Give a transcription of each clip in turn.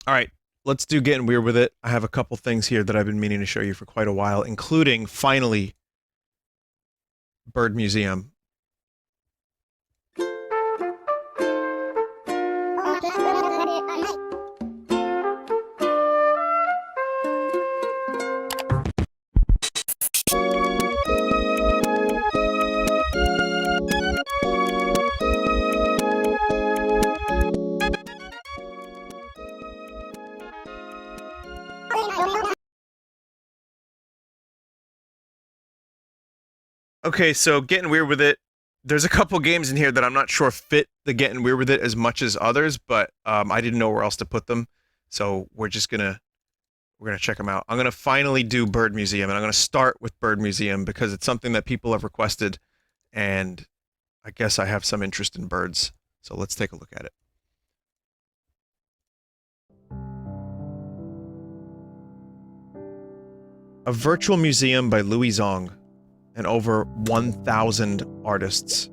Alright, let's do Getting Weird With It. I have a couple things here that I've been meaning to show you for quite a while, including, finally, Bird Museum. Okay, so Getting Weird With It. There's a couple games in here that I'm not sure fit the Getting Weird With It as much as others, but I didn't know where else to put them, so we're gonna check them out. I'm gonna finally do Bird Museum, and I'm gonna start with Bird Museum because it's something that people have requested, and I guess I have some interest in birds. So let's take a look at it. A virtual museum by Louis Zong and over 1,000 artists.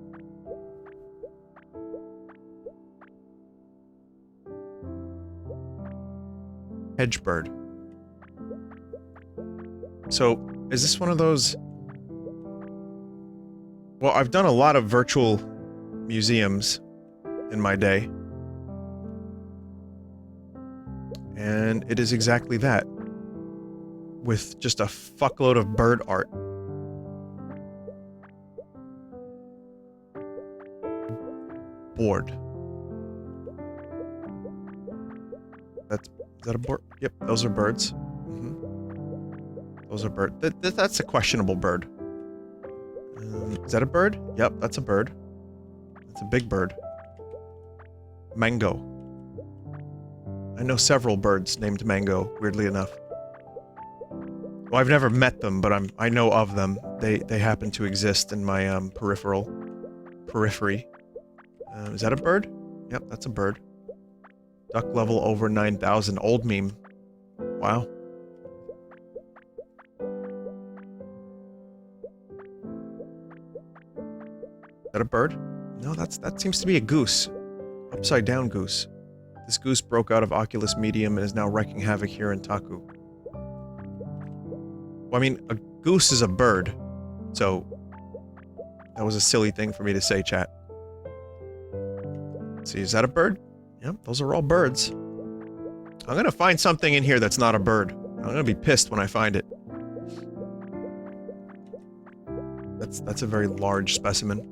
Hedgebird. So, is this one of those... Well, I've done a lot of virtual museums in my day. And it is exactly that. With just a fuckload of bird art. Bored. Is that a bird? Yep, those are birds. Those are birds. That's a questionable bird. Is that a bird? Yep, that's a bird. That's a big bird. Mango. I know several birds named Mango, weirdly enough. Well, I've never met them, but I know of them. They happen to exist in my periphery. Is that a bird? Yep, that's a bird. Duck level over 9,000. Old meme. Wow. Is that a bird? No, that seems to be a goose. Upside down goose. This goose broke out of Oculus Medium and is now wreaking havoc here in Taku. Well, I mean, a goose is a bird, so that was a silly thing for me to say, chat. Let's see, is that a bird? Yep, those are all birds. I'm gonna find something in here that's not a bird. I'm gonna be pissed when I find it. That's a very large specimen.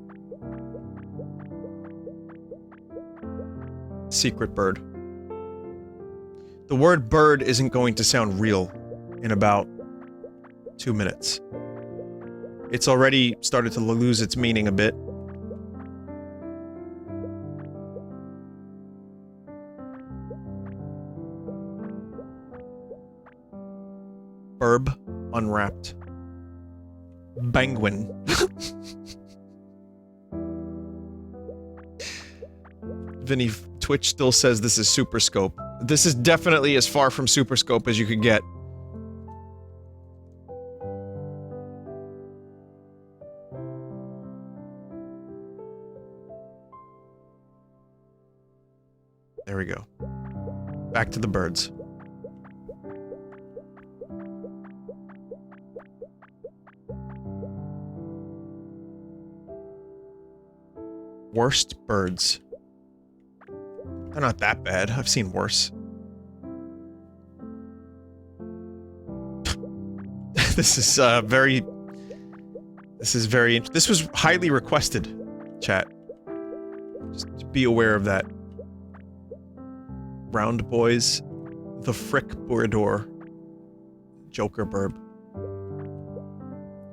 Secret bird. The word bird isn't going to sound real in about 2 minutes. It's already started to lose its meaning a bit. Burb unwrapped. Penguin. Vinny, Twitch still says this is Super Scope. This is definitely as far from Super Scope as you could get. There we go. Back to the birds. Worst birds. They're not that bad. I've seen worse. This is very... This was highly requested, chat. Just be aware of that. Round boys. The Frick Bourdor. Joker burb.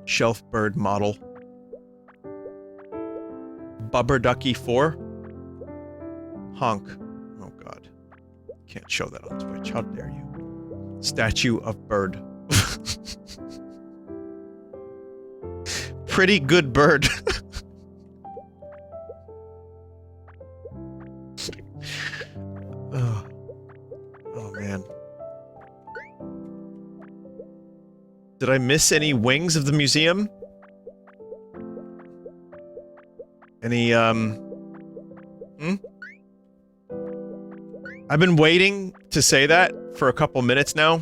Shelf bird model. Bubber Ducky 4? Honk. Oh god. Can't show that on Twitch. How dare you. Statue of bird. Pretty good bird. Oh. Oh man. Did I miss any wings of the museum? Any, I I've been waiting to say that for a couple minutes now.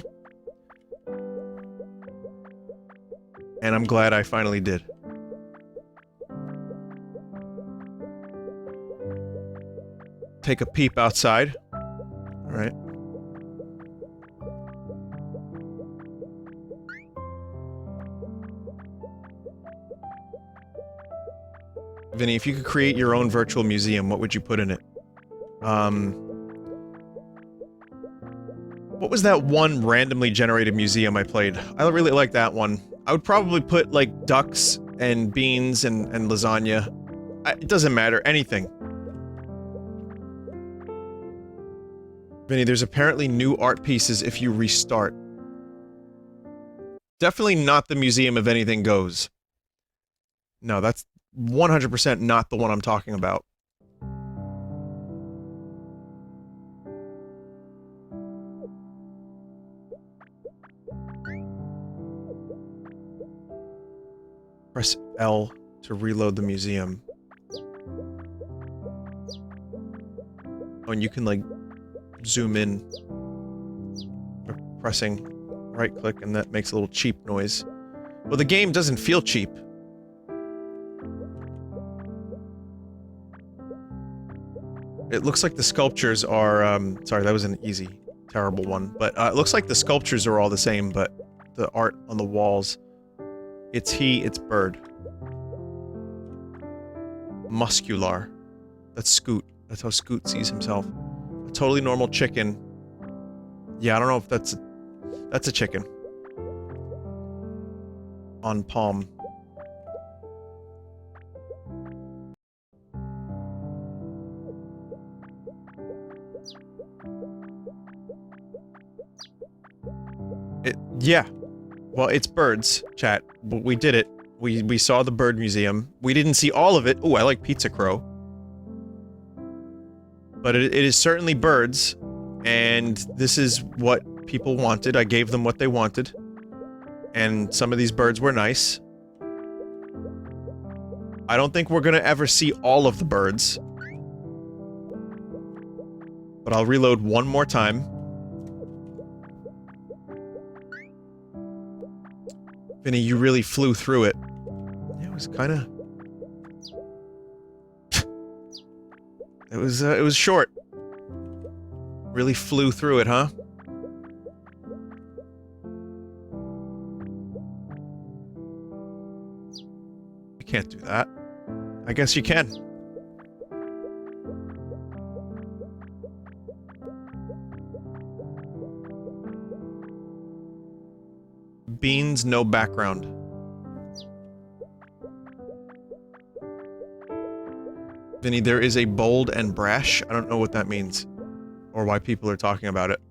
And I'm glad I finally did. Take a peep outside. Alright. Vinny, if you could create your own virtual museum, what would you put in it? What was that one randomly generated museum I played? I really like that one. I would probably put, like, ducks and beans and lasagna. It doesn't matter. Anything. Vinny, there's apparently new art pieces if you restart. Definitely not the Museum of Anything Goes. No, that's 100% not the one I'm talking about. Press L to reload the museum. Oh, and you can, like, zoom in by pressing right-click, and that makes a little cheap noise. Well, the game doesn't feel cheap. It looks like the sculptures are, sorry, that was an easy, terrible one. But, it looks like the sculptures are all the same, but the art on the walls... It's he, it's bird. Muscular. That's Scoot. That's how Scoot sees himself. A totally normal chicken. Yeah, I don't know if that's... That's a chicken. On palm. Yeah. Well, it's birds, chat. We did it. We saw the bird museum. We didn't see all of it. Ooh, I like Pizza Crow. But it is certainly birds. And this is what people wanted. I gave them what they wanted. And some of these birds were nice. I don't think we're gonna ever see all of the birds. But I'll reload one more time. Vinny, you really flew through it. Yeah, it was kinda... It was short. Really flew through it, huh? You can't do that. I guess you can. Beans, no background. Vinny, there is a bold and brash. I don't know what that means. Or why people are talking about it.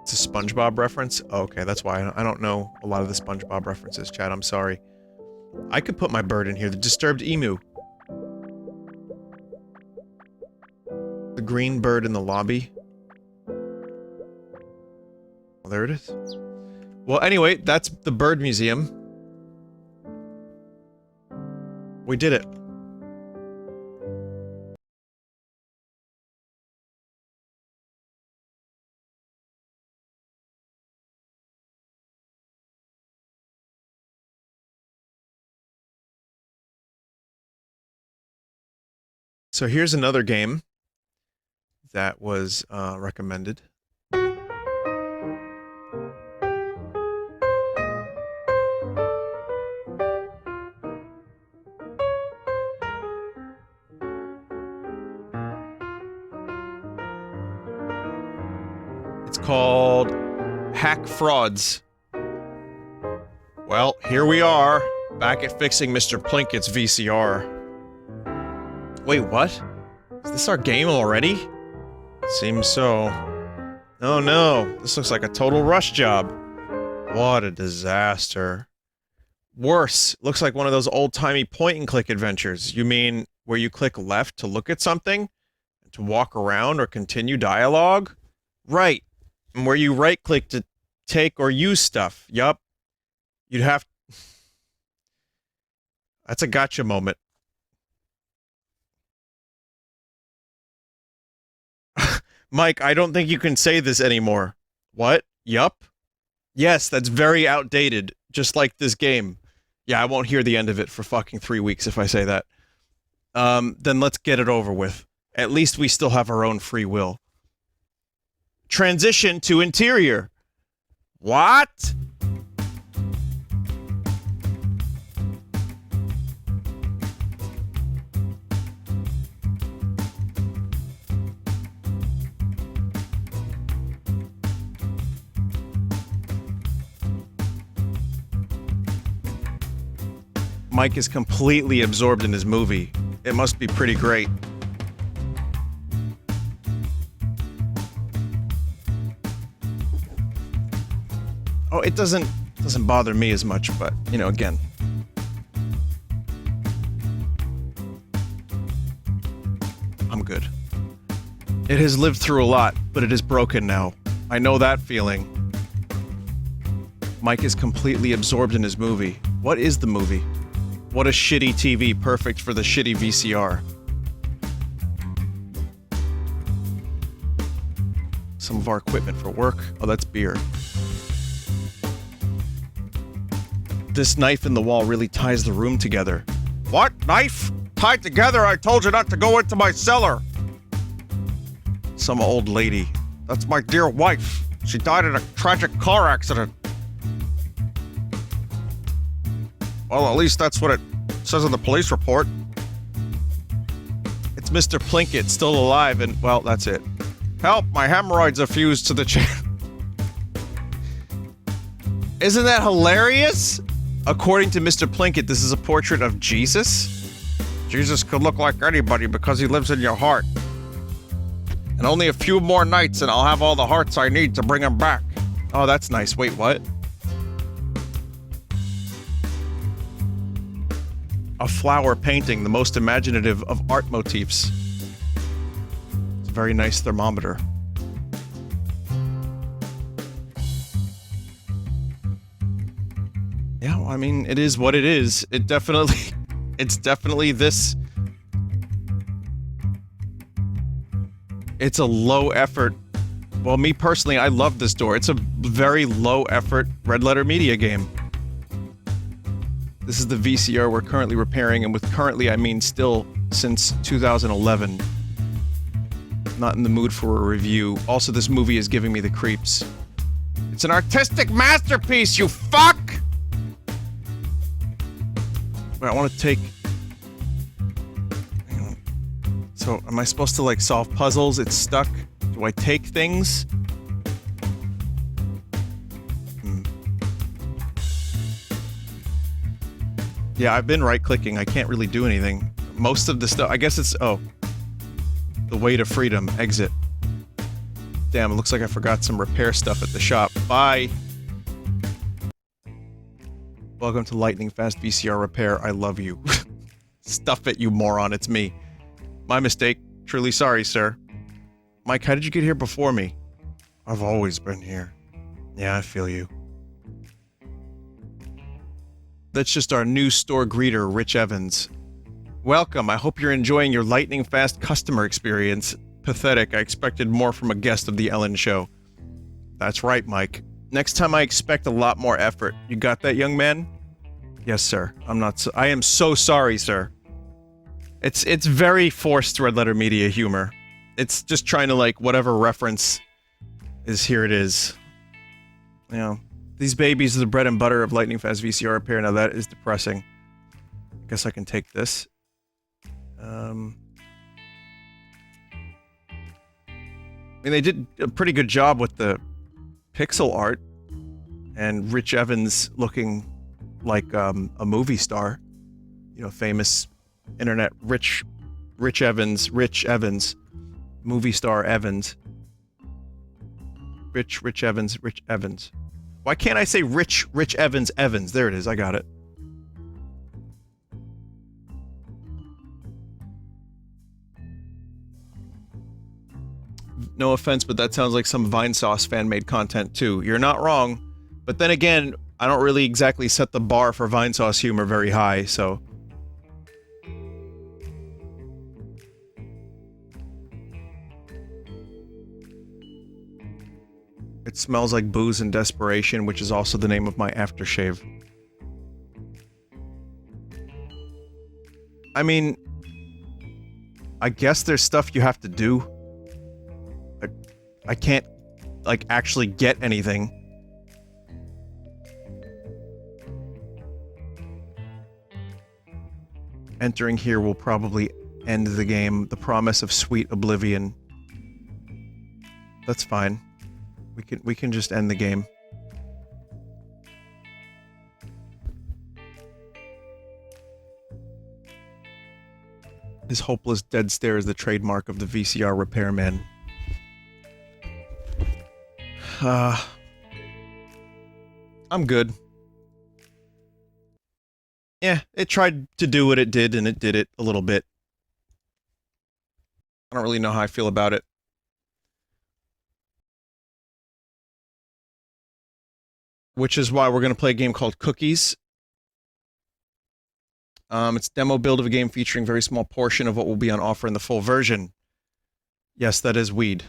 It's a SpongeBob reference? Oh, okay, that's why. I don't know a lot of the SpongeBob references, Chad. I'm sorry. I could put my bird in here. The disturbed emu. The green bird in the lobby. Well, there it is. Well, anyway, that's the bird museum. We did it. So here's another game that was recommended. It's called Hack Frauds. Well, here we are, back at fixing Mr. Plinkett's VCR. Wait, what? Is this our game already? Seems so. Oh no, this looks like a total rush job. What a disaster. Worse, looks like one of those old-timey point-and-click adventures. You mean where you click left to look at something, and to walk around or continue dialogue? Right. And where you right-click to take or use stuff. Yup. You'd have... That's a gotcha moment. Mike, I don't think you can say this anymore. What? Yup. Yes, that's very outdated. Just like this game. Yeah, I won't hear the end of it for fucking 3 weeks if I say that. Then let's get it over with. At least we still have our own free will. Transition to interior. What? Mike is completely absorbed in his movie. It must be pretty great. Oh, it doesn't bother me as much, but, you know, again. I'm good. It has lived through a lot, but it is broken now. I know that feeling. Mike is completely absorbed in his movie. What is the movie? What a shitty TV, perfect for the shitty VCR. Some of our equipment for work. Oh, that's beer. This knife in the wall really ties the room together. What? Knife? Tied together? I told you not to go into my cellar. Some old lady. That's my dear wife. She died in a tragic car accident. Well, at least that's what it says in the police report. It's Mr. Plinkett, still alive, and, well, that's it. Help, my hemorrhoids are fused to the chair. Isn't that hilarious? According to Mr. Plinkett, this is a portrait of Jesus? Jesus could look like anybody because he lives in your heart. And only a few more nights and I'll have all the hearts I need to bring him back. Oh, that's nice. Wait, what? A flower painting, the most imaginative of art motifs. It's a very nice thermometer. Yeah, well, I mean, it is what it is. It's definitely this. It's a low effort. Well, me personally, I love this door. It's a very low effort Red Letter Media game. This is the VCR we're currently repairing, and with currently I mean still since 2011. Not in the mood for a review. Also, this movie is giving me the creeps. It's an artistic masterpiece, you fuck! Wait, I want to take... Hang on. So, am I supposed to, like, solve puzzles? It's stuck. Do I take things? Yeah, I've been right-clicking. I can't really do anything. Most of the stuff... I guess it's... Oh. The way to freedom. Exit. Damn, it looks like I forgot some repair stuff at the shop. Bye! Welcome to Lightning Fast VCR Repair. I love you. Stuff it, you moron. It's me. My mistake. Truly sorry, sir. Mike, how did you get here before me? I've always been here. Yeah, I feel you. That's just our new store greeter, Rich Evans. Welcome, I hope you're enjoying your lightning fast customer experience. Pathetic, I expected more from a guest of the Ellen Show. That's right, Mike. Next time I expect a lot more effort. You got that, young man? Yes, sir. I am so sorry, sir. It's very forced Red Letter Media humor. It's just trying to, like, whatever reference is, here it is. You know. These babies are the bread and butter of Lightning Fast VCR repair. Now that is depressing. I guess I can take this. I mean, they did a pretty good job with the pixel art. And Rich Evans looking like a movie star. You know, famous internet Rich Evans. Movie star Evans. Rich Evans. Why can't I say Rich Evans? There it is, I got it. No offense, but that sounds like some Vinesauce fan-made content too. You're not wrong, but then again, I don't really exactly set the bar for Vinesauce humor very high, so... It smells like booze and desperation, which is also the name of my aftershave. I mean... I guess there's stuff you have to do. I can't, like, actually get anything. Entering here will probably end the game. The promise of sweet oblivion. That's fine. We can just end the game. His hopeless dead stare is the trademark of the VCR repairman. I'm good. Yeah, it tried to do what it did, and it did it a little bit. I don't really know how I feel about it. Which is why we're going to play a game called Cookies. It's a demo build of a game featuring a very small portion of what will be on offer in the full version. Yes, that is weed.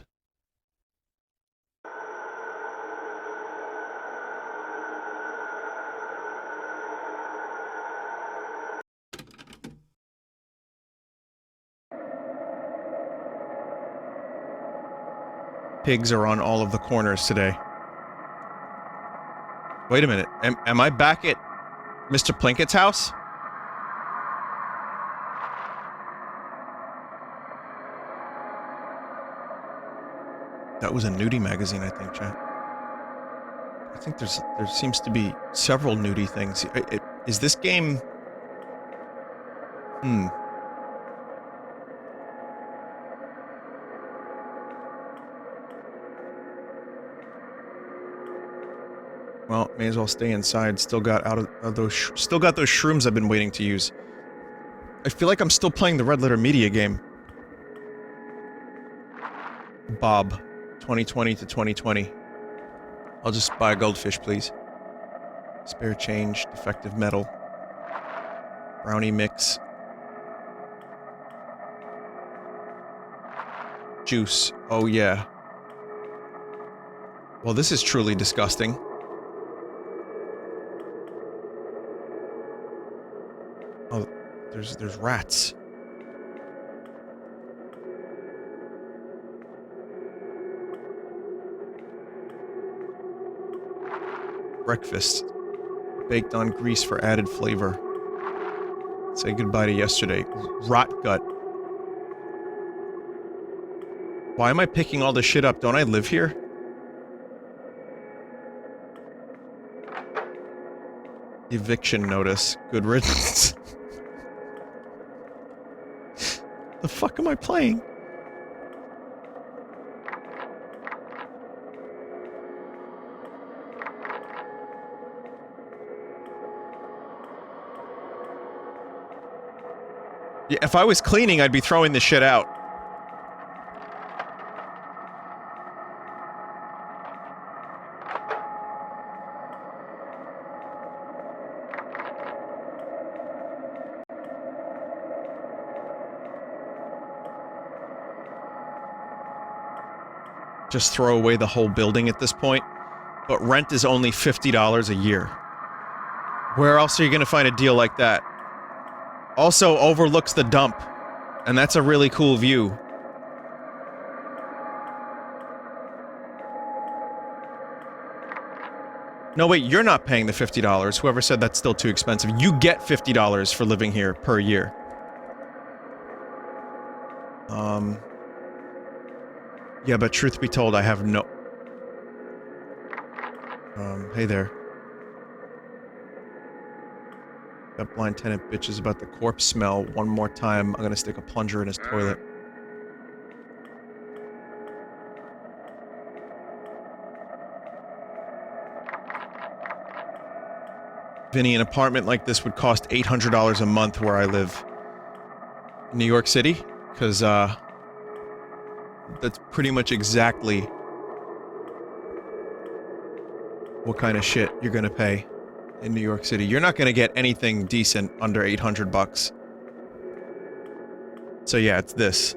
Pigs are on all of the corners today. Wait a minute. Am I back at Mr. Plinkett's house? That was a nudie magazine, I think, chat. I think there seems to be several nudie things. Is this game... Well, may as well stay inside. Still got those shrooms I've been waiting to use. I feel like I'm still playing the Red Letter Media game. Bob, 2020 to 2020. I'll just buy a goldfish, please. Spare change, defective metal. Brownie mix. Juice. Oh yeah. Well, this is truly disgusting. Oh, there's rats. Breakfast. Baked on grease for added flavor. Say goodbye to yesterday. Rot gut. Why am I picking all this shit up? Don't I live here? Eviction notice. Good riddance. The fuck am I playing? Yeah, if I was cleaning, I'd be throwing this shit out. Just throw away the whole building at this point. But rent is only $50 a year. Where else are you gonna find a deal like that? Also overlooks the dump. And that's a really cool view. No, wait, you're not paying the $50. Whoever said that's still too expensive. You get $50 for living here per year. Yeah, but truth be told, I have no... hey there. That blind tenant bitch is about the corpse smell. One more time, I'm gonna stick a plunger in his toilet. Vinny, an apartment like this would cost $800 a month where I live. In New York City? Because, that's pretty much exactly what kind of shit you're gonna pay in New York City. You're not gonna get anything decent under 800 bucks. So yeah, it's this.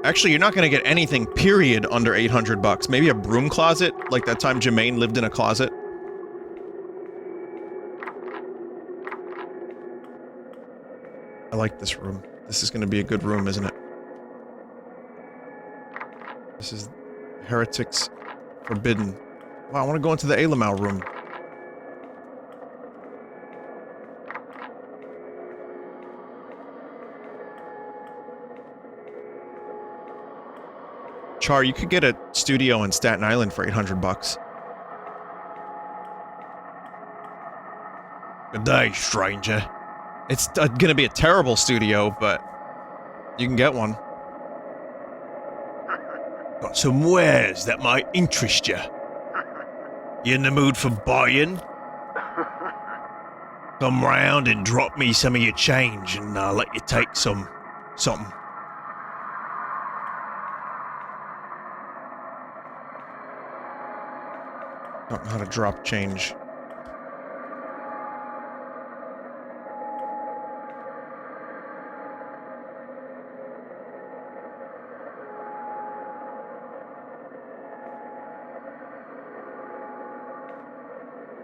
Actually, you're not gonna get anything, period, under 800 bucks. Maybe a broom closet, like that time Jermaine lived in a closet. I like this room. This is gonna be a good room, isn't it? This is Heretics Forbidden. Wow, I wanna go into the Alamau room. Char, you could get a studio in Staten Island for 800 bucks. Good day, stranger. It's gonna be a terrible studio, but you can get one. Got some wares that might interest you. You in the mood for buying? Come round and drop me some of your change and I'll let you take something. Don't know how to drop change.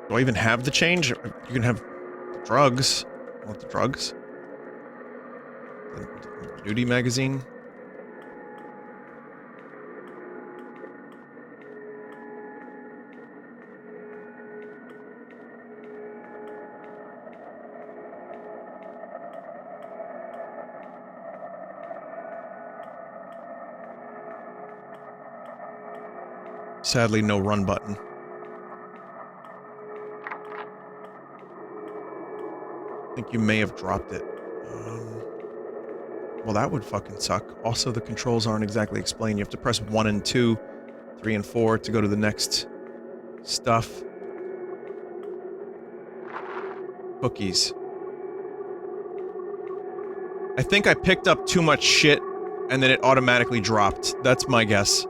Do I even have the change? You can have the drugs. I want the drugs. The nudie magazine. Sadly, no run button. I think you may have dropped it. Well, that would fucking suck. Also, the controls aren't exactly explained. You have to press 1 and 2, 3 and 4 to go to the next stuff. Cookies. I think I picked up too much shit, and then it automatically dropped. That's my guess.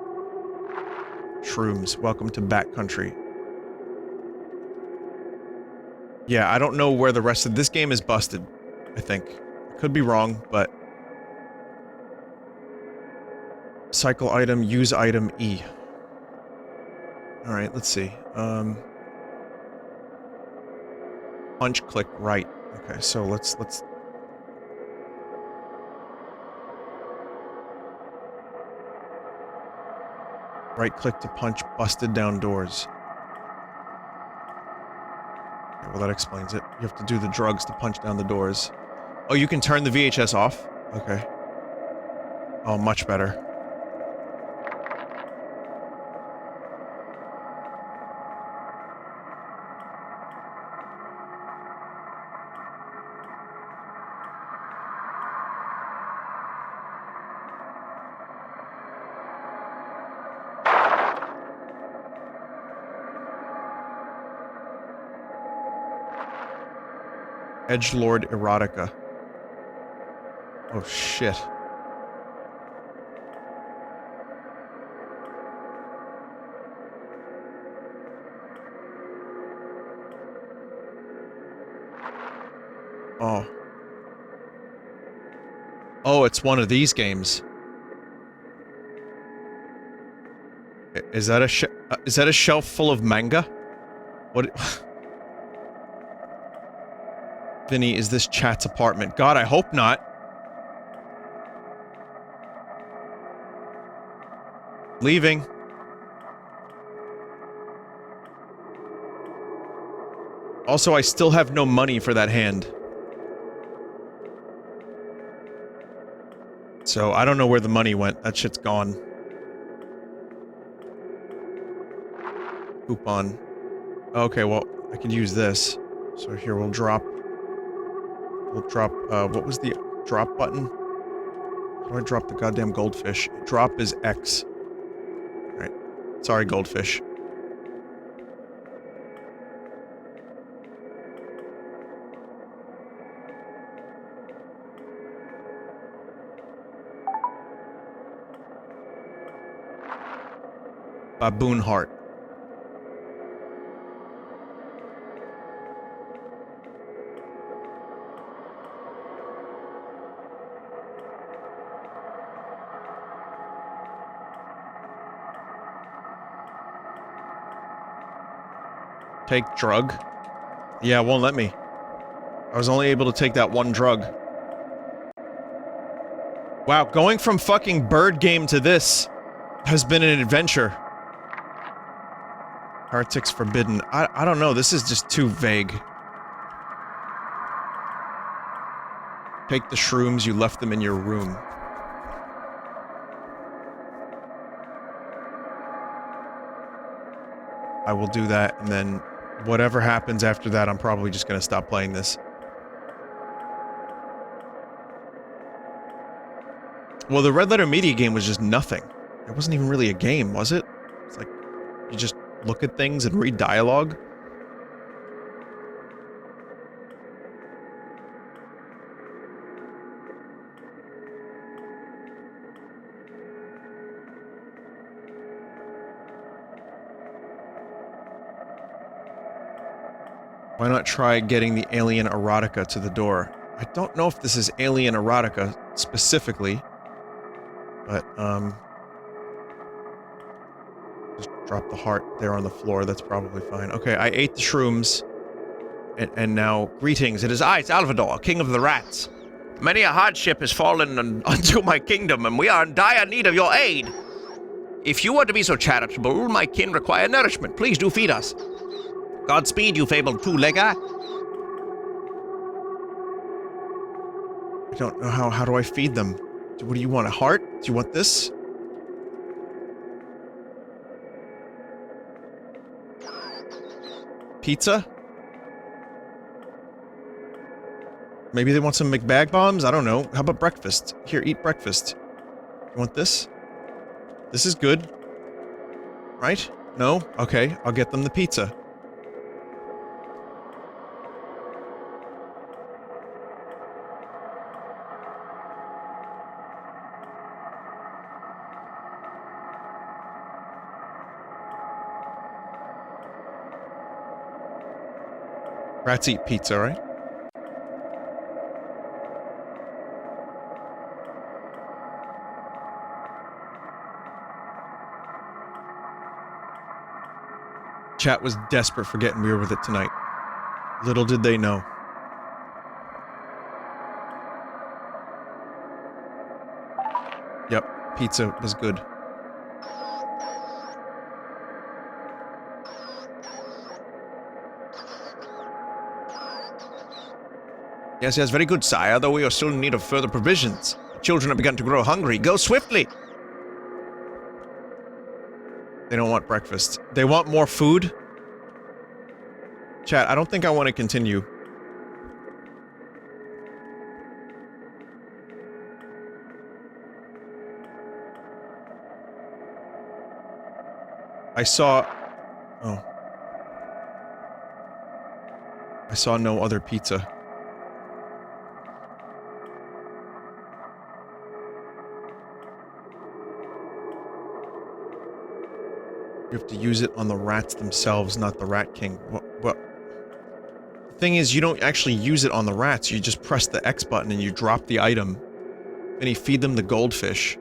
Shrooms. Welcome to Backcountry. Yeah, I don't know where the rest of this game is busted, I think. I could be wrong, but... Cycle item, use item, E. Alright, let's see. Punch, click, right. Okay, so let's... Right-click to punch busted down doors. Okay, well, that explains it. You have to do the drugs to punch down the doors. Oh, you can turn the VHS off? Okay. Oh, much better. Edgelord Erotica. Oh, shit. Oh. Oh, it's one of these games. Is that a shelf full of manga? What? Vinny, is this chat's apartment? God, I hope not. Leaving. Also, I still have no money for that hand. So, I don't know where the money went. That shit's gone. Coupon. Okay, well, I can use this. So here, we'll drop, what was the drop button? How do I drop the goddamn goldfish? Drop is X. Alright. Sorry, goldfish. Baboon heart. Take drug? Yeah, it won't let me. I was only able to take that one drug. Wow, going from fucking bird game to this has been an adventure. Heretics forbidden. I don't know, this is just too vague. Take the shrooms, you left them in your room. I will do that, and then whatever happens after that, I'm probably just gonna stop playing this. Well, the Red Letter Media game was just nothing. It wasn't even really a game, was it? It's like, you just look at things and read dialogue. Why not try getting the alien erotica to the door? I don't know if this is alien erotica specifically, but, just drop the heart there on the floor, that's probably fine. Okay, I ate the shrooms, and now, greetings, it is I, Salvador, king of the rats. Many a hardship has fallen unto my kingdom, and we are in dire need of your aid. If you are to be so charitable, my kin require nourishment. Please do feed us. Godspeed, you fabled two-legger. I don't know how do I feed them? What do you want, a heart? Do you want this? Pizza? Maybe they want some McBag bombs? I don't know. How about breakfast? Here, eat breakfast. You want this? This is good. Right? No? Okay, I'll get them the pizza. Rats eat pizza, right? Chat was desperate for Gettin Weird With It tonight. Little did they know. Yep, pizza was good. Yes, yes, very good, sire, though we are still in need of further provisions. The children have begun to grow hungry. Go swiftly! They don't want breakfast. They want more food? Chat, I don't think I want to continue. I saw... Oh. I saw no other pizza. You have to use it on the rats themselves, not the Rat King. What? The thing is, you don't actually use it on the rats, you just press the X button and you drop the item. And you feed them the goldfish.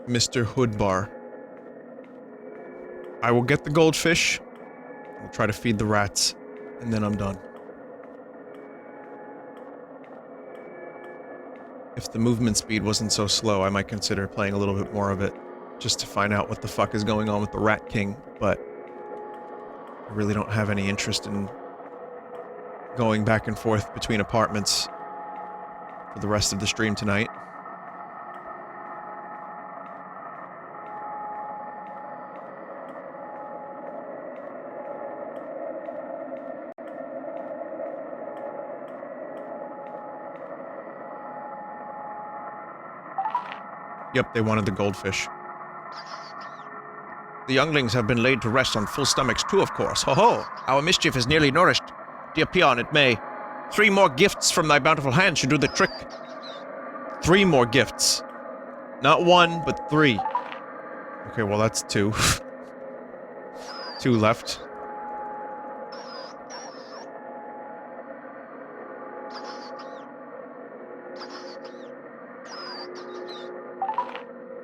Mr. Hoodbar. I will get the goldfish, I'll try to feed the rats, and then I'm done. If the movement speed wasn't so slow, I might consider playing a little bit more of it, just to find out what the fuck is going on with the Rat King, but I really don't have any interest in going back and forth between apartments for the rest of the stream tonight. Yep, they wanted the goldfish. The younglings have been laid to rest on full stomachs too, of course. Ho-ho! Our mischief is nearly nourished. Dear peon, it may. 3 more gifts from thy bountiful hand should do the trick. 3 more gifts. Not 1, but 3. Okay, well that's 2. 2 left.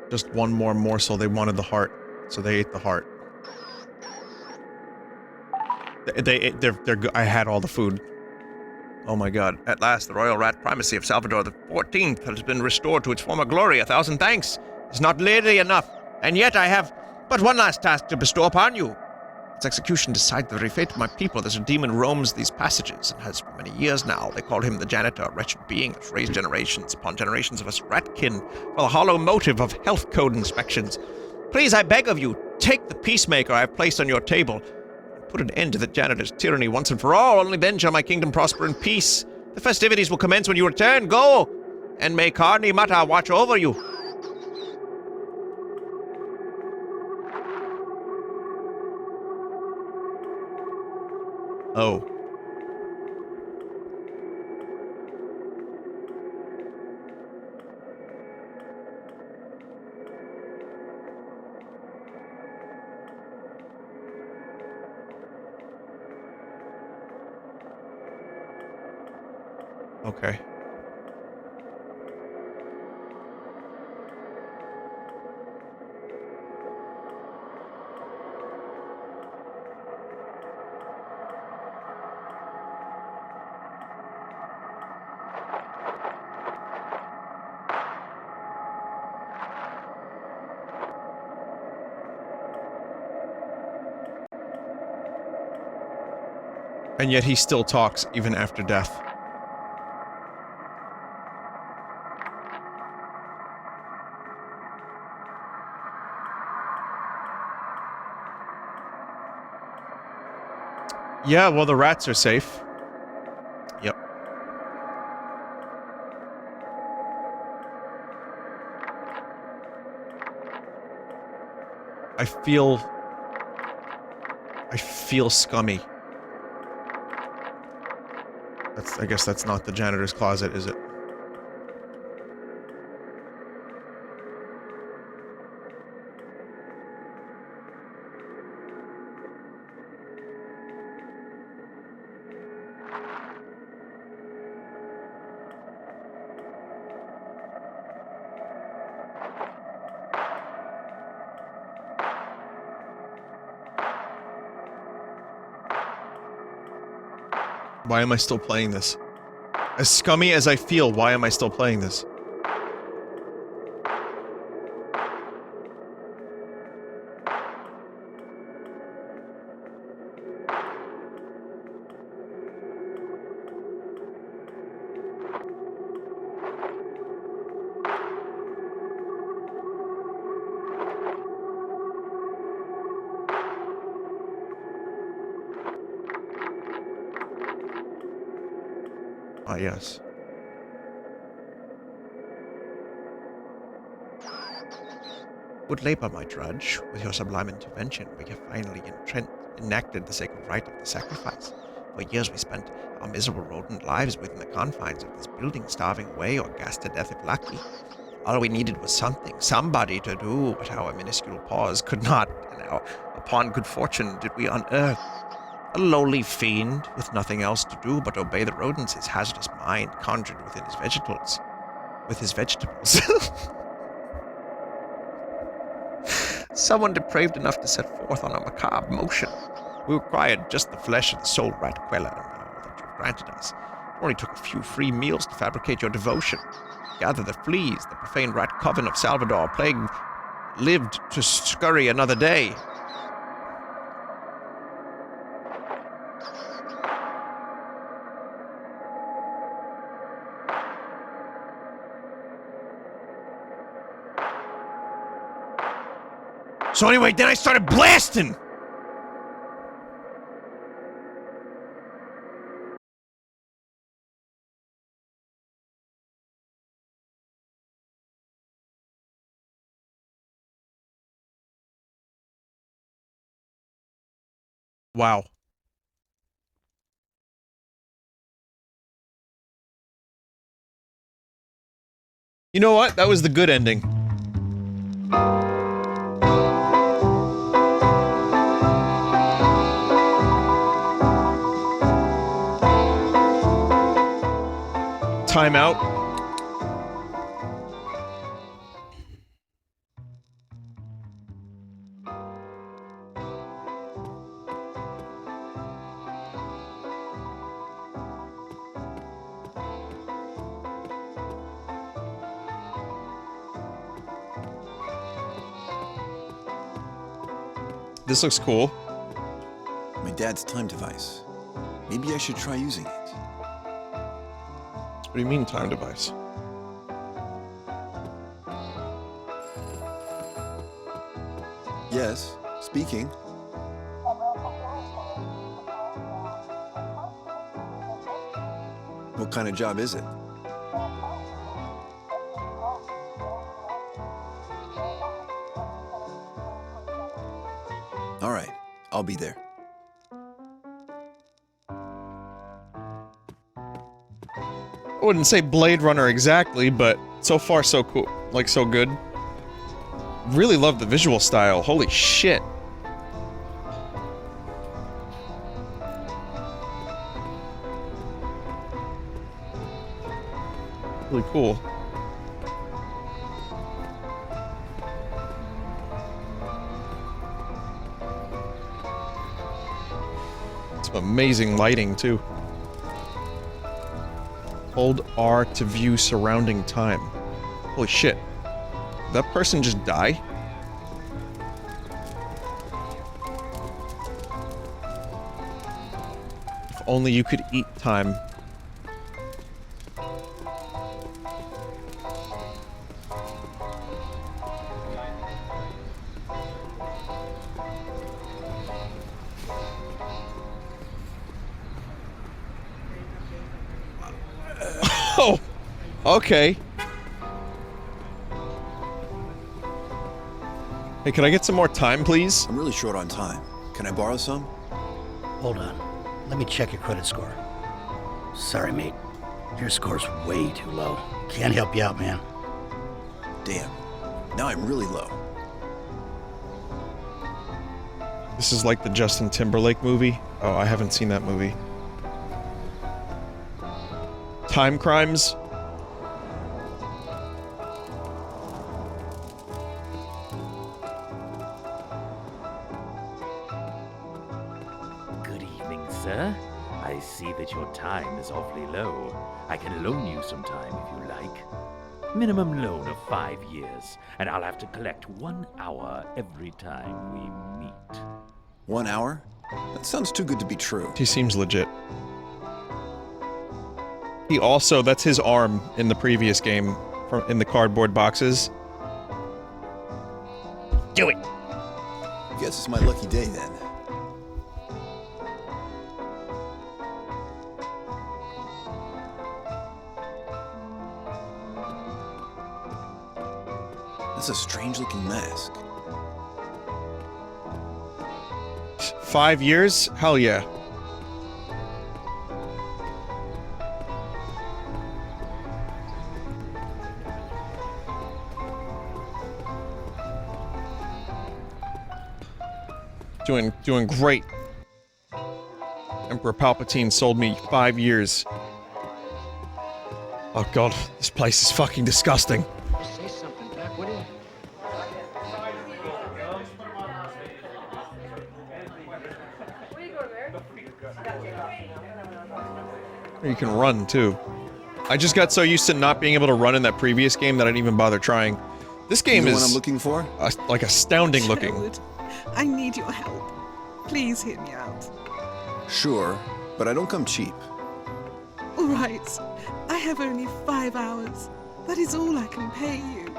Just 1 more morsel. They wanted the heart, so they ate the heart. I had all the food. Oh my god. At last, the royal rat primacy of Salvador the 14th has been restored to its former glory. 1,000 thanks. It's not nearly enough. And yet I have but one last task to bestow upon you. Its execution decides the very fate of my people. There's a demon roams these passages, and has for many years now. They call him the janitor, a wretched being that's raised generations upon generations of us ratkin for the hollow motive of health code inspections. Please, I beg of you, take the peacemaker I have placed on your table, and put an end to the janitor's tyranny once and for all. Only then shall my kingdom prosper in peace. The festivities will commence when you return. Go, and may Karni Mata watch over you. Oh. Okay. And yet he still talks even after death. Yeah, well, the rats are safe. Yep. I feel scummy. I guess that's not the janitor's closet, is it? Why am I still playing this? As scummy as I feel, why am I still playing this? Ah, yes. Would labor, my drudge, with your sublime intervention, we have finally enacted the sacred rite of the sacrifice. For years we spent our miserable rodent lives within the confines of this building, starving away or gassed to death if lucky. All we needed was somebody to do what our minuscule paws could not, and upon good fortune did we unearth. A lowly fiend, with nothing else to do but obey the rodents his hazardous mind conjured within his vegetables. With his vegetables. Someone depraved enough to set forth on a macabre motion. We required just the flesh of the soul rat queller, and all that you've granted us. It only took a few free meals to fabricate your devotion. Gather the fleas, the profane rat coven of Salvador, plague lived to scurry another day. So anyway, then I started blasting! Wow. You know what? That was the good ending. Timeout. This looks cool. My dad's time device. Maybe I should try using it. What do you mean, time device? Yes, speaking. What kind of job is it? All right, I'll be there. I wouldn't say Blade Runner exactly, but so far so cool. Like, so good. Really love the visual style. Holy shit. Really cool. Some amazing lighting, too. Hold R to view surrounding time. Holy shit. Did that person just die? If only you could eat time. Oh! Okay. Hey, can I get some more time, please? I'm really short on time. Can I borrow some? Hold on. Let me check your credit score. Sorry, mate. Your score's way too low. Can't help you out, man. Damn. Now I'm really low. This is like the Justin Timberlake movie. Oh, I haven't seen that movie. Time crimes? Good evening, sir. I see that your time is awfully low. I can loan you some time if you like. Minimum loan of 5 years, and I'll have to collect 1 hour every time we meet. 1 hour? That sounds too good to be true. He seems legit. He also, that's his arm in the previous game, in the cardboard boxes. Do it! Guess it's my lucky day then. That's a strange-looking mask. 5 years? Hell yeah. Doing great. Emperor Palpatine sold me 5 years. Oh god, this place is fucking disgusting. Say something, Doc, would you? You can run, too. I just got so used to not being able to run in that previous game that I didn't even bother trying. This game You know is what I'm looking for? like astounding looking. Sherwood, I need your help. Please hear me out. Sure, but I don't come cheap. All right. I have only 5 hours. That is all I can pay you.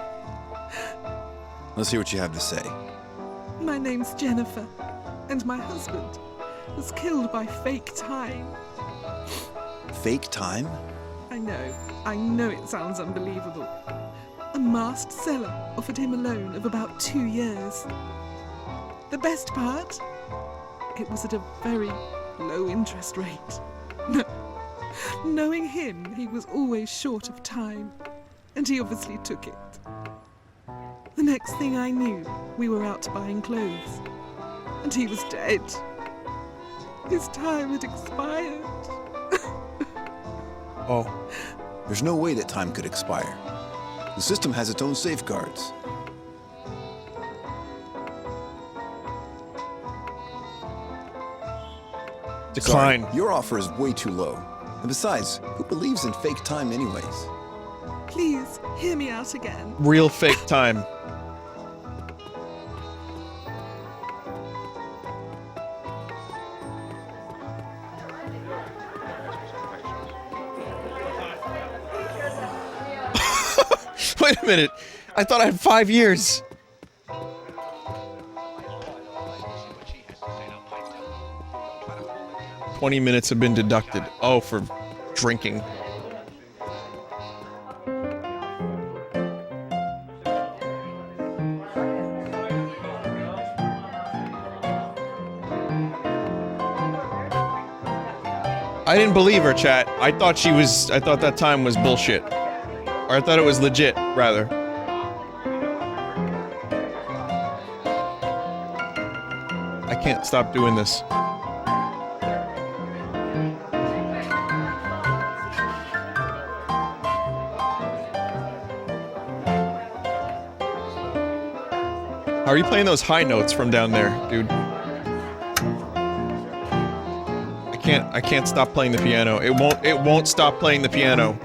Let's hear what you have to say. My name's Jennifer, and my husband was killed by fake time. Fake time? I know it sounds unbelievable. A masked seller offered him a loan of about 2 years. The best part? it was at a very low interest rate. Knowing him, he was always short of time, and he obviously took it. The next thing I knew, we were out buying clothes, and he was dead. His time had expired. Oh. There's no way that time could expire. The system has its own safeguards. Decline. Sorry, your offer is way too low. And besides, who believes in fake time anyways? Please, hear me out again. Real fake time. Wait a minute. I thought I had 5 years. "20 minutes have been deducted." Oh, for drinking. I didn't believe her, chat. I thought that time was bullshit. Or I thought it was legit, rather. I can't stop doing this. How are you playing those high notes from down there, dude? I can't stop playing the piano. It won't stop playing the piano.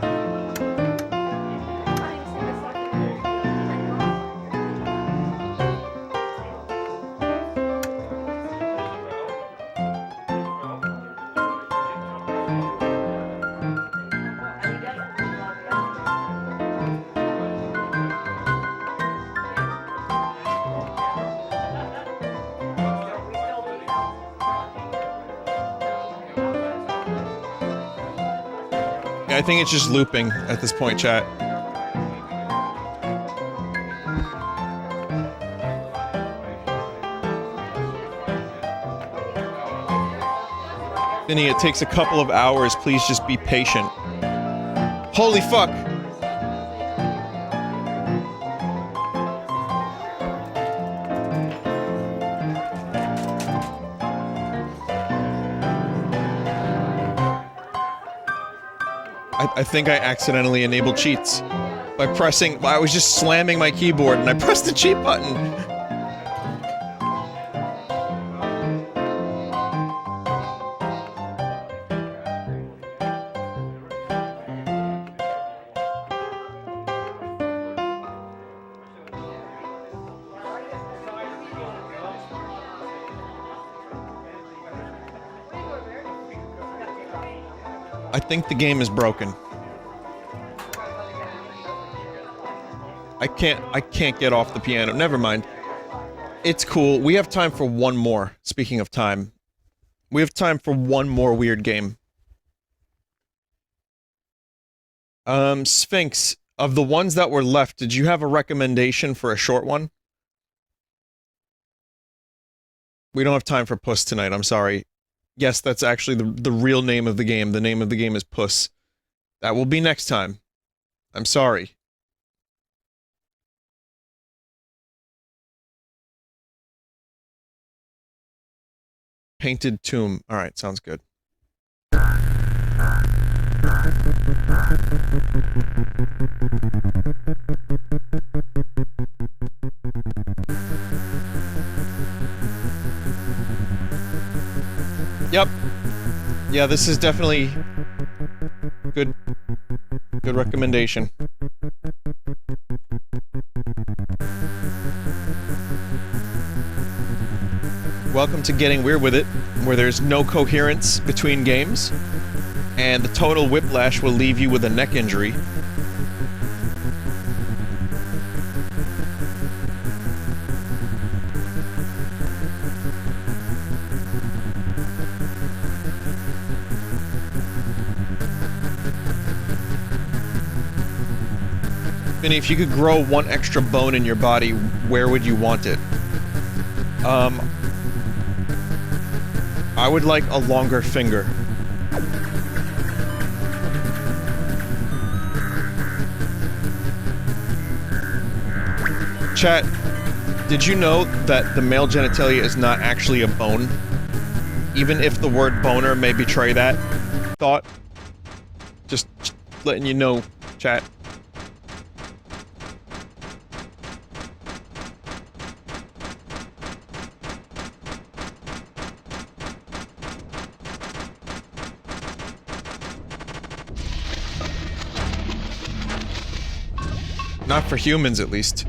I think it's just looping at this point, chat. Vinny, it takes a couple of hours. Please just be patient. Holy fuck! I think I accidentally enabled cheats by pressing. I was just slamming my keyboard and I pressed the cheat button. I think the game is broken. I can't get off the piano. Never mind. It's cool. We have time for one more. Speaking of time. We have time for one more weird game. Sphinx, of the ones that were left, did you have a recommendation for a short one? We don't have time for Puss tonight, I'm sorry. Yes, that's actually the real name of the game. The name of the game is Puss. That will be next time. I'm sorry. Painted Tomb. Alright, sounds good. Yep. Yeah, this is definitely good recommendation. Welcome to Getting Weird With It, where there's no coherence between games, and the total whiplash will leave you with a neck injury. Vinny, if you could grow one extra bone in your body, where would you want it? I would like a longer finger. Chat, did you know that the male genitalia is not actually a bone? Even if the word boner may betray that thought. Just letting you know, chat. Not for humans, at least.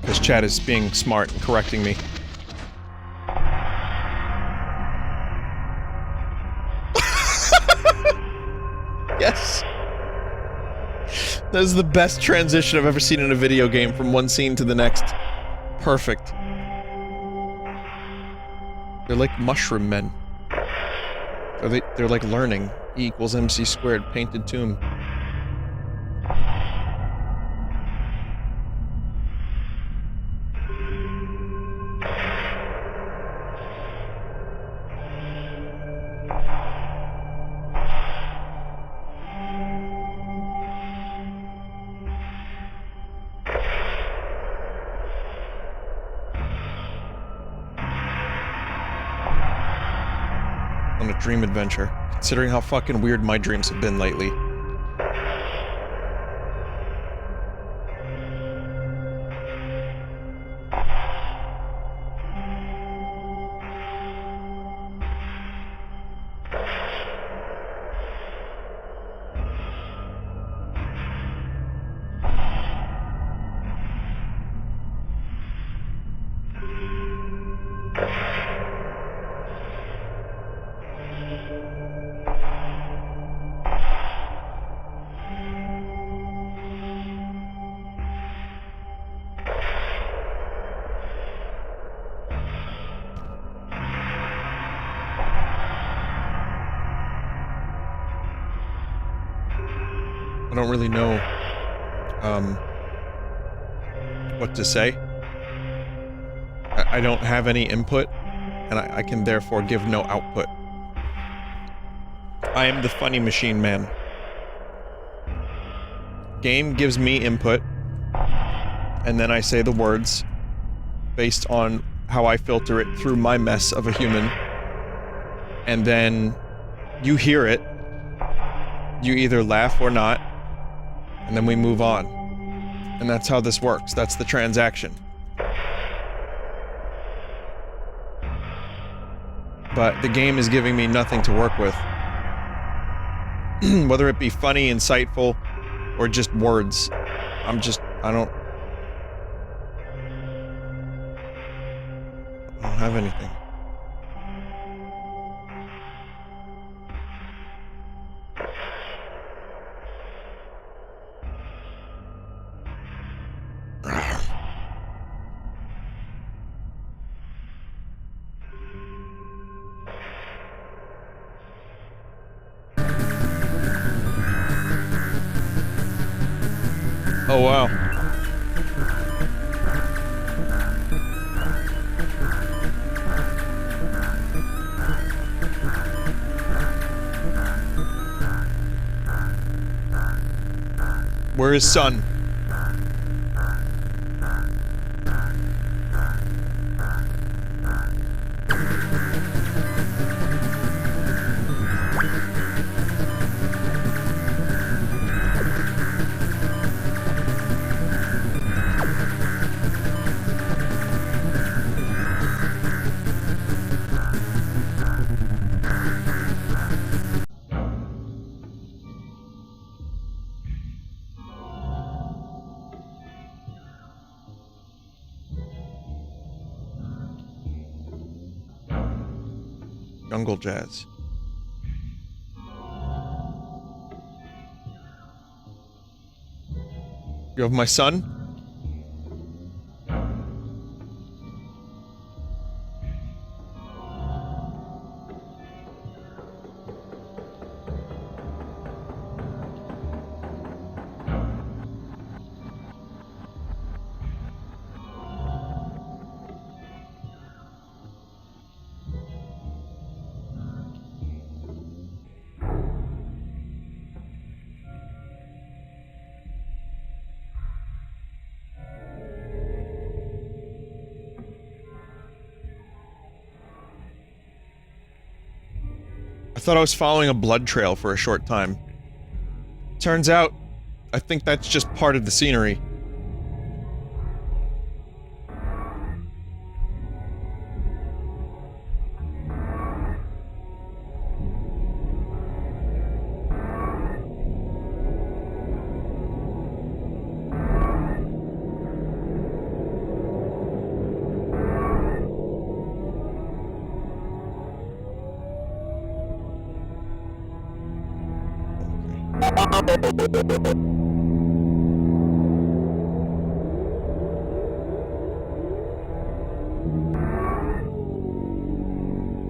Because chat is being smart and correcting me. Yes! That is the best transition I've ever seen in a video game from one scene to the next. Perfect. They're like mushroom men. They're like learning. E equals MC squared, painted tomb. On a dream adventure, considering how fucking weird my dreams have been lately. I don't really know, what to say. I don't have any input, and I can therefore give no output. I am the funny machine man. Game gives me input, and then I say the words based on how I filter it through my mess of a human, and then you hear it, you either laugh or not, and then we move on. And that's how this works. That's the transaction. But the game is giving me nothing to work with. Whether it be funny, insightful, or just words. I don't have anything. Oh, wow. Where is Sun? Jungle jazz. You have my son? thought I was following a blood trail for a short time. Turns out, I think that's just part of the scenery.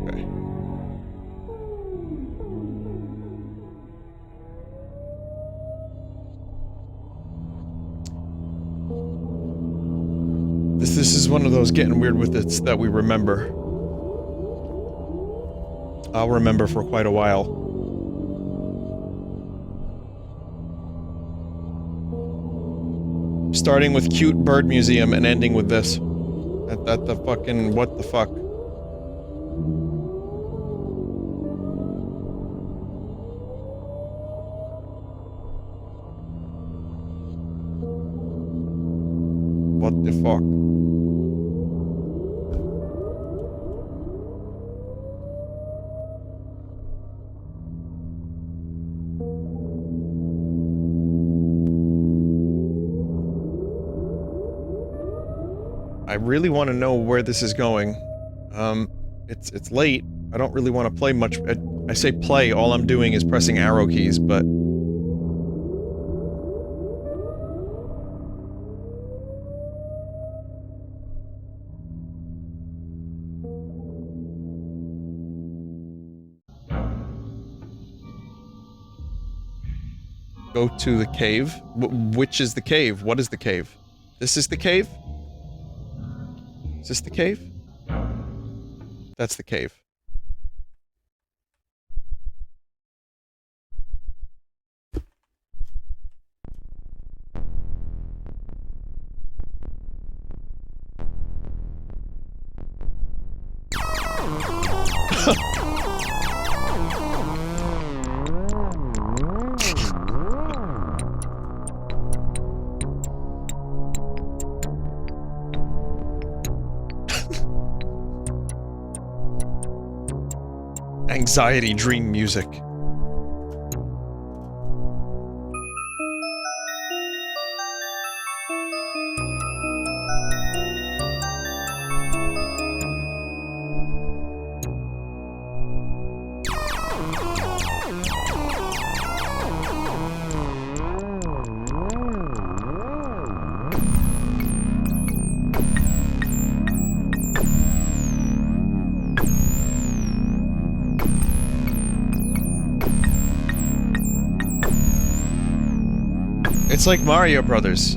Okay. This is one of those getting weird with it that we remember. I'll remember for quite a while. Starting with cute bird museum and ending with this. At the fucking what the fuck. What the fuck? I really want to know where this is going. It's late. I don't really want to play much. I say play, all I'm doing is pressing arrow keys, but... Go to the cave? Which is the cave? What is the cave? This is the cave? Is this the cave? That's the cave. Anxiety dream music. It's like Mario Brothers.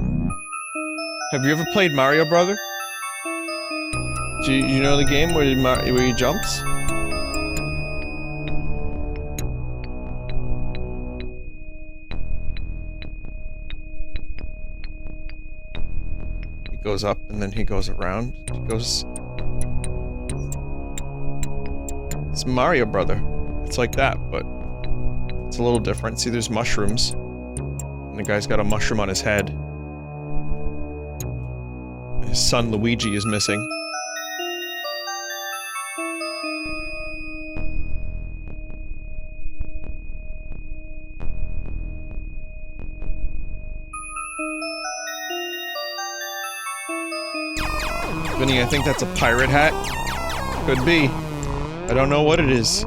Have you ever played Mario Brother? Do you know the game where he jumps? He goes up and then he goes around. He goes... It's Mario Brother. It's like that, but it's a little different. See, there's mushrooms. And the guy's got a mushroom on his head. His son Luigi is missing. Vinny, I think that's a pirate hat. Could be. I don't know what it is.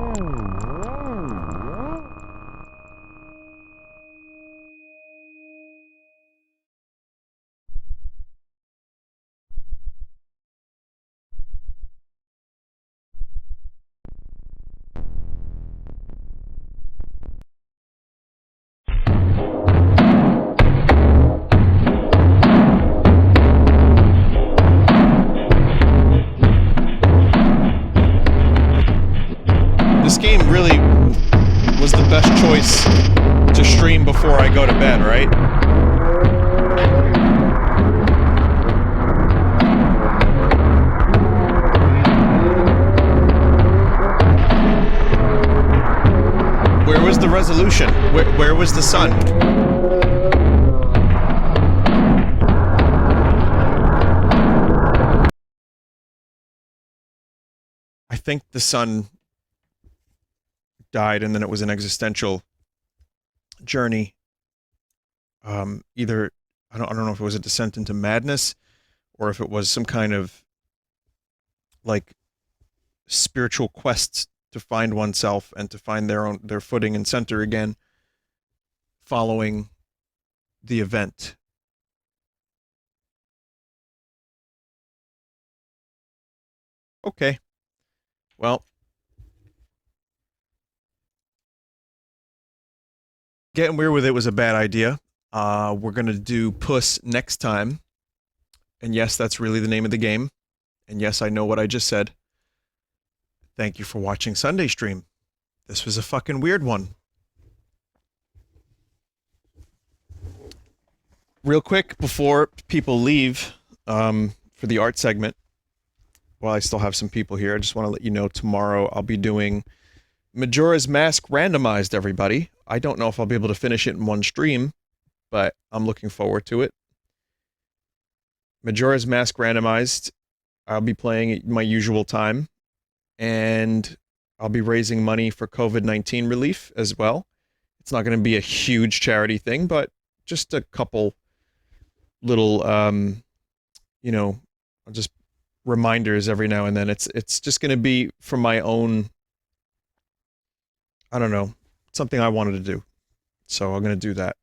This game really was the best choice to stream before I go to bed, right? Where was the resolution? Where was the sun? I think the sun died, and then it was an existential journey. Either I don't know if it was a descent into madness, or if it was some kind of like spiritual quest to find oneself and to find their footing and center again following the event. Okay. Well, Getting Weird With It was a bad idea. We're going to do Puss next time. And yes, that's really the name of the game. And yes, I know what I just said. Thank you for watching Sunday Stream. This was a fucking weird one. Real quick, before people leave for the art segment, while I still have some people here, I just want to let you know tomorrow I'll be doing Majora's Mask randomized, everybody. I don't know if I'll be able to finish it in one stream, but I'm looking forward to it. Majora's Mask randomized. I'll be playing at my usual time, and I'll be raising money for COVID-19 relief as well. It's not going to be a huge charity thing, but just a couple little, just reminders every now and then. It's just going to be for my own, I don't know, something I wanted to do. So I'm going to do that.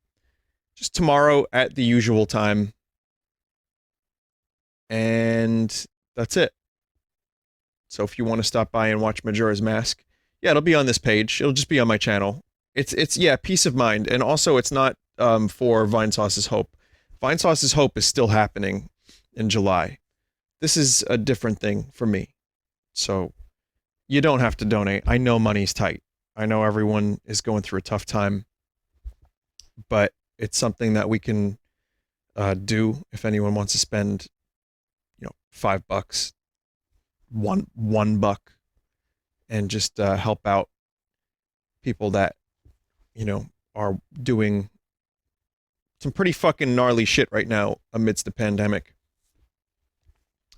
Just tomorrow at the usual time. And that's it. So if you want to stop by and watch Majora's Mask, yeah, it'll be on this page. It'll just be on my channel. It's yeah, peace of mind. And also it's not for Vinesauce's Hope. Vinesauce's Hope is still happening in July. This is a different thing for me. So you don't have to donate. I know money's tight. I know everyone is going through a tough time, but it's something that we can do if anyone wants to spend, $5, $1, and just help out people that, are doing some pretty fucking gnarly shit right now amidst the pandemic.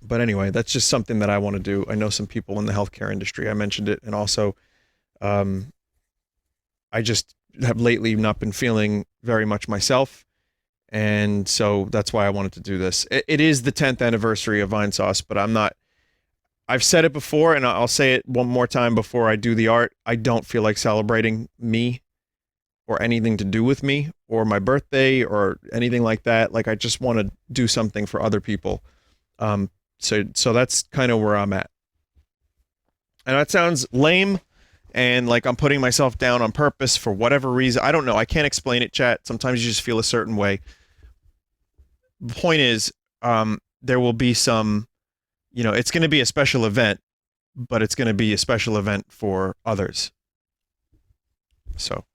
But anyway, that's just something that I want to do. I know some people in the healthcare industry. I mentioned it. And also, I just have lately not been feeling very much myself. And so that's why I wanted to do this. It is the 10th anniversary of Vinesauce, but I've said it before, and I'll say it one more time before I do the art. I don't feel like celebrating me or anything to do with me or my birthday or anything like that. Like, I just want to do something for other people. So that's kind of where I'm at. And that sounds lame and like I'm putting myself down on purpose for whatever reason. I don't know. I can't explain it, chat. Sometimes you just feel a certain way. The point is, there will be some, it's going to be a special event, but it's going to be a special event for others. So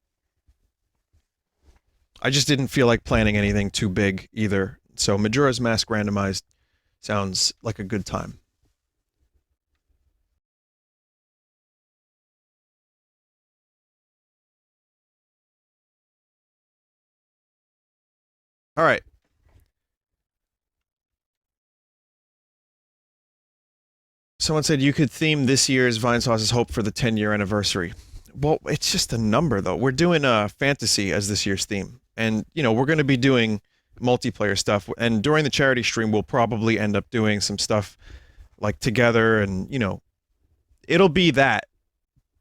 I just didn't feel like planning anything too big either. So Majora's Mask randomized sounds like a good time. All right. Someone said you could theme this year's Vinesauce's Hope for the 10-year anniversary. Well, it's just a number, though. We're doing fantasy as this year's theme. And, we're going to be doing multiplayer stuff. And during the charity stream, we'll probably end up doing some stuff like together. And, it'll be that.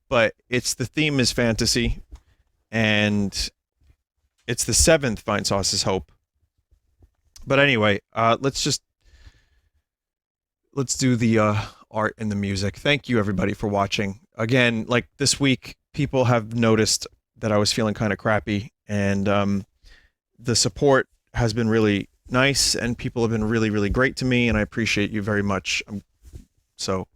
But the theme is fantasy. And it's the 7th Vinesauce's Hope. But anyway, let's do the art and the music. Thank you, everybody, for watching. Again, like this week, people have noticed that I was feeling kind of crappy, and the support has been really nice, and people have been really, really great to me, and I appreciate you very much. So